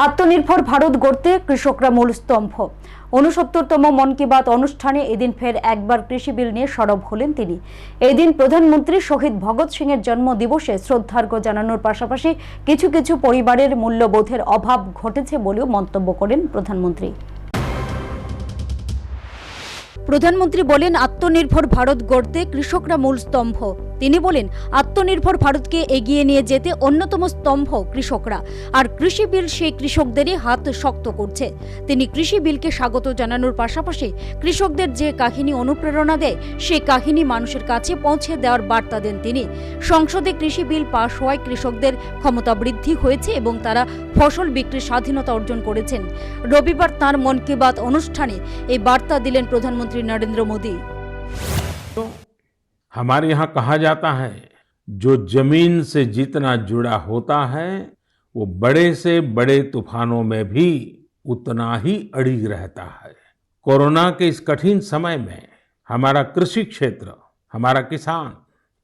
আত্মনির্ভর ভারত গড়তে কৃষকরা মূল স্তম্ভ। ৬৯তম মন কি বাত অনুষ্ঠানে এদিন ফের একবার কৃষি বিল নিয়ে সরব হলেন তিনি। এদিন প্রধানমন্ত্রী শহীদ ভগৎ সিং এর জন্ম দিবসে শ্রদ্ধার্ঘ্য জানানোর পাশাপাশি কিছু কিছু পরিবারের মূল্যবোধের অভাব ঘটেছে বলেও মন্তব্য করেন প্রধানমন্ত্রী। প্রধানমন্ত্রী বলেন, আত্মনির্ভর ভারত গড়তে কৃষকরা মূল স্তম্ভ। তিনি বলেন, আত্মনির্ভর ভারতকে এগিয়ে নিয়ে যেতে অন্যতম স্তম্ভ কৃষকরা, আর কৃষি বিল সেই কৃষকদেরই হাত শক্ত করছে। তিনি কৃষি বিলকে স্বাগত জানানোর পাশাপাশি কৃষকদের যে কাহিনী অনুপ্রেরণা দেয় সেই কাহিনী মানুষের কাছে পৌঁছে দেওয়ার বার্তা দেন তিনি। সংসদে কৃষি বিল পাশ হওয়ায় কৃষকদের ক্ষমতা বৃদ্ধি হয়েছে এবং তারা ফসল বিক্রির স্বাধীনতা অর্জন করেছেন। রবিবার তাঁর মন কি বাত অনুষ্ঠানে এই বার্তা দিলেন প্রধানমন্ত্রী नरेंद्र मोदी। हमारे यहाँ कहा जाता है, जो जमीन से जितना जुड़ा होता है वो बड़े से बड़े तूफानों में भी उतना ही अड़िग रहता है। कोरोना के इस कठिन समय में हमारा कृषि क्षेत्र, हमारा किसान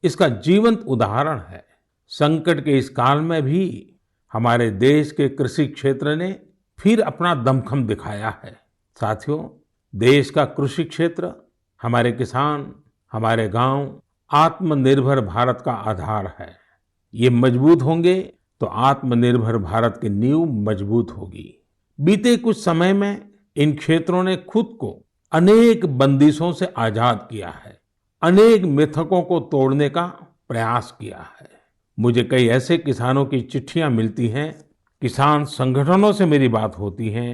इसका जीवंत उदाहरण है। संकट के इस काल में भी हमारे देश के कृषि क्षेत्र ने फिर अपना दमखम दिखाया है। साथियों, देश का कृषि क्षेत्र, हमारे किसान, हमारे गांव आत्मनिर्भर भारत का आधार है। ये मजबूत होंगे तो आत्मनिर्भर भारत की नींव मजबूत होगी। बीते कुछ समय में इन क्षेत्रों ने खुद को अनेक बंदिशों से आजाद किया है, अनेक मिथकों को तोड़ने का प्रयास किया है। मुझे कई ऐसे किसानों की चिट्ठियां मिलती हैं, किसान संगठनों से मेरी बात होती है,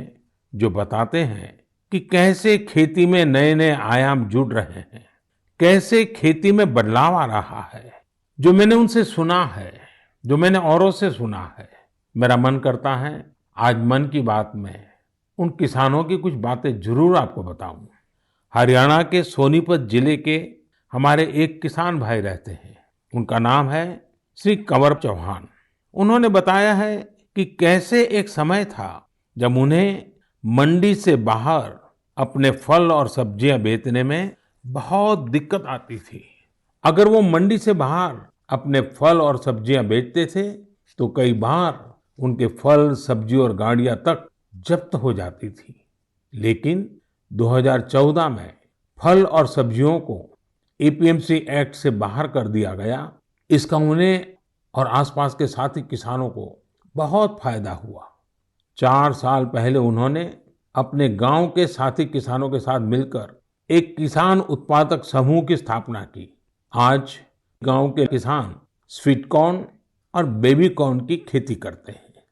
जो बताते हैं कि कैसे खेती में नए नए आयाम जुड़ रहे हैं, कैसे खेती में बदलाव आ रहा है। जो मैंने उनसे सुना है, जो मैंने औरों से सुना है, मेरा मन करता है आज मन की बात में उन किसानों की कुछ बातें जरूर आपको बताऊं। हरियाणा के सोनीपत जिले के हमारे एक किसान भाई रहते हैं, उनका नाम है श्री कंवर चौहान। उन्होंने बताया है कि कैसे एक समय था जब उन्हें मंडी से बाहर अपने फल और सब्जियां बेचने में बहुत दिक्कत आती थी। अगर वो मंडी से बाहर अपने फल और सब्जियां बेचते थे तो कई बार उनके फल, सब्जी और गाड़ियां तक जब्त हो जाती थी। लेकिन 2014 में फल और सब्जियों को एपीएमसी एक्ट से बाहर कर दिया गया। इसका उन्हें और आसपास के साथी किसानों को बहुत फायदा हुआ। 4 साल पहले उन्होंने अपने गांव के साथी किसानों के साथ मिलकर एक किसान उत्पादक समूह की स्थापना की। आज गांव के किसान स्वीट कॉर्न और बेबी कॉर्न की खेती करते हैं।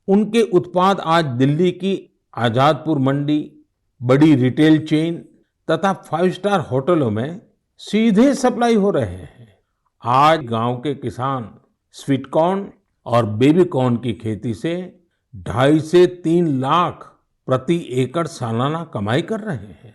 उनके उत्पाद आज दिल्ली की आजादपुर मंडी, बड़ी रिटेल चेन तथा 5 स्टार होटलों में सीधे सप्लाई हो रहे हैं। आज गांव के किसान स्वीट कॉर्न और बेबी कॉर्न की खेती से 2.5 से 3 लाख प्रति एकड़ सालाना कमाई कर रहे हैं।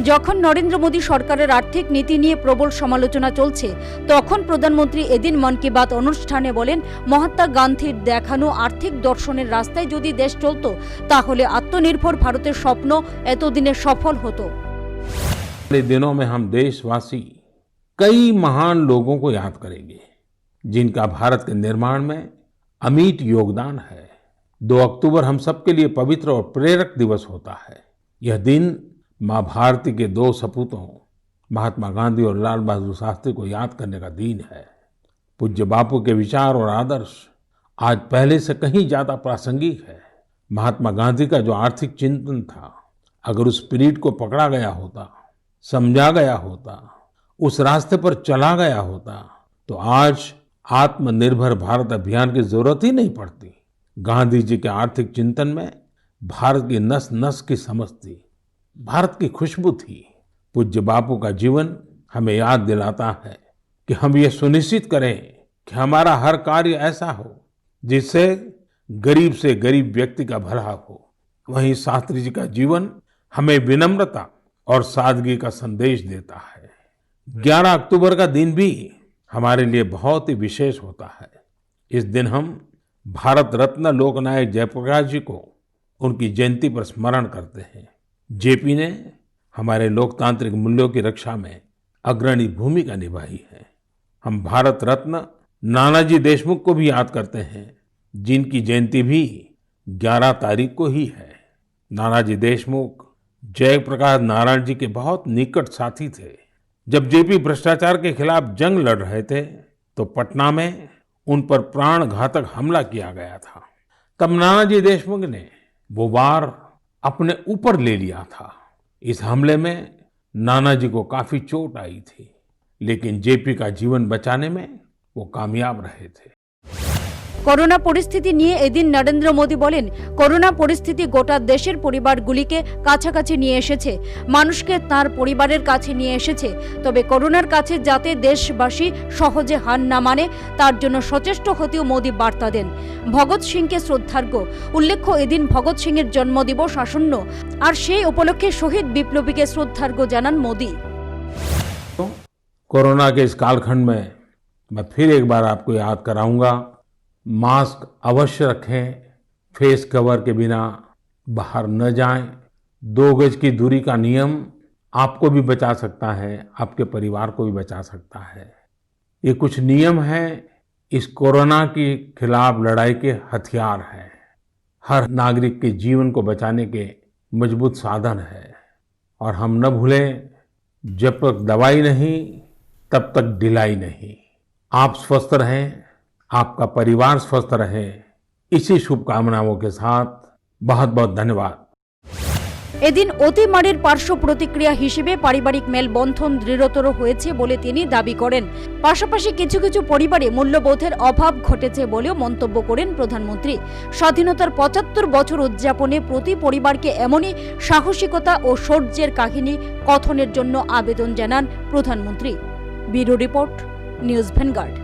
যখন নরেন্দ্র মোদী সরকারের আর্থিক নীতি নিয়ে প্রবল সমালোচনা চলছে, তখন প্রধানমন্ত্রী এদিন মন কি বাত অনুষ্ঠানে বলেন, মহাত্মা গান্ধীর দেখানো আর্থিক দর্শনের রাস্তায় যদি দেশ চলতো তাহলে আত্মনির্ভর ভারতের স্বপ্ন এতদিনে সফল হতো। अगले दिनों में हम देशवासी कई महान लोगों को याद करेंगे, जिनका भारत के निर्माण में अमिट योगदान है। 2 अक्टूबर हम सबके लिए पवित्र और प्रेरक दिवस होता है। यह दिन माँ भारती के 2 सपूतों महात्मा गांधी और लाल बहादुर शास्त्री को याद करने का दिन है। पूज्य बापू के विचार और आदर्श आज पहले से कहीं ज्यादा प्रासंगिक है। महात्मा गांधी का जो आर्थिक चिंतन था, अगर उस स्पिरिट को पकड़ा गया होता, समझा गया होता, उस रास्ते पर चला गया होता, तो आज आत्मनिर्भर भारत अभियान की जरूरत ही नहीं पड़ती। गांधी जी के आर्थिक चिंतन में भारत की नस नस की समझ थी, भारत की खुशबू थी। पूज्य बापू का जीवन हमें याद दिलाता है कि हम ये सुनिश्चित करें कि हमारा हर कार्य ऐसा हो जिससे गरीब से गरीब व्यक्ति का भला हो। वहीं शास्त्री जी का जीवन हमें विनम्रता और सादगी का संदेश देता है। 11 अक्टूबर का दिन भी हमारे लिए बहुत ही विशेष होता है। इस दिन हम भारत रत्न लोकनायक जयप्रकाश जी को उनकी जयंती पर स्मरण करते हैं। जेपी ने हमारे लोकतांत्रिक मूल्यों की रक्षा में अग्रणी भूमिका निभाई है। हम भारत रत्न नानाजी देशमुख को भी याद करते हैं, जिनकी जयंती भी 11 तारीख को ही है। नानाजी देशमुख जयप्रकाश नारायण जी के बहुत निकट साथी थे। जब जेपी भ्रष्टाचार के खिलाफ जंग लड़ रहे थे तो पटना में उन पर प्राण घातक हमला किया गया था। तब नानाजी देशमुख ने वो वार अपने ऊपर ले लिया था। इस हमले में नानाजी को काफी चोट आई थी, लेकिन जेपी का जीवन बचाने में वो कामयाब रहे थे। করোনা পরিস্থিতি নিয়ে এদিন নরেন্দ্র মোদী বলেন, করোনা পরিস্থিতি গোটা দেশের পরিবারগুলিকে কাছাকাছি নিয়ে এসেছে, মানুষকে তার পরিবারের কাছে নিয়ে এসেছে। তবে করোনার কাছে যাতে দেশবাসী সহজে হার না মানে তার জন্য সচেষ্ট হতেও মোদী বার্তা দেন। ভগৎ সিংকে শ্রদ্ধার্ঘ্য। উল্লেখ্য, এদিন ভগৎ সিংয়ের জন্মদিবস আসন্ন, আর সেই উপলক্ষে শহীদ বিপ্লবীকে শ্রদ্ধার্ঘ্য জানান মোদী। कोरोना के इस कालखंड में मैं फिर एक बार आपको याद कराऊंगा, मास्क अवश्य रखें, फेस कवर के बिना बाहर न जाएं, 2 गज की दूरी का नियम आपको भी बचा सकता है, आपके परिवार को भी बचा सकता है। ये कुछ नियम हैं, इस कोरोना के खिलाफ लड़ाई के हथियार हैं, हर नागरिक के जीवन को बचाने के मजबूत साधन है। और हम न भूलें, जब तक दवाई नहीं तब तक ढिलाई नहीं। आप स्वस्थ रहें, आपका परिवार स्वस्थ रहे, इसी शुभकामनाओं के साथ बहुत बहुत धन्यवाद। এদিন অতিমারির পার্শ্ব প্রতিক্রিয়া হিসেবে পারিবারিক মেলবন্ধন দৃঢ়তর হয়েছে বলে তিনি দাবি করেন। পাশাপাশি কিছু কিছু পরিবারে মূল্যবোধের অভাব ঘটেছে বলেও মন্তব্য করেন প্রধানমন্ত্রী। স্বাধীনতার ৭৫ বছর উদযাপনে প্রতি পরিবারকে এমনই সাহসিকতা ও শৌর্যের কাহিনী কথনের জন্য আবেদন জানান প্রধানমন্ত্রী। Bureau report, news vanguard.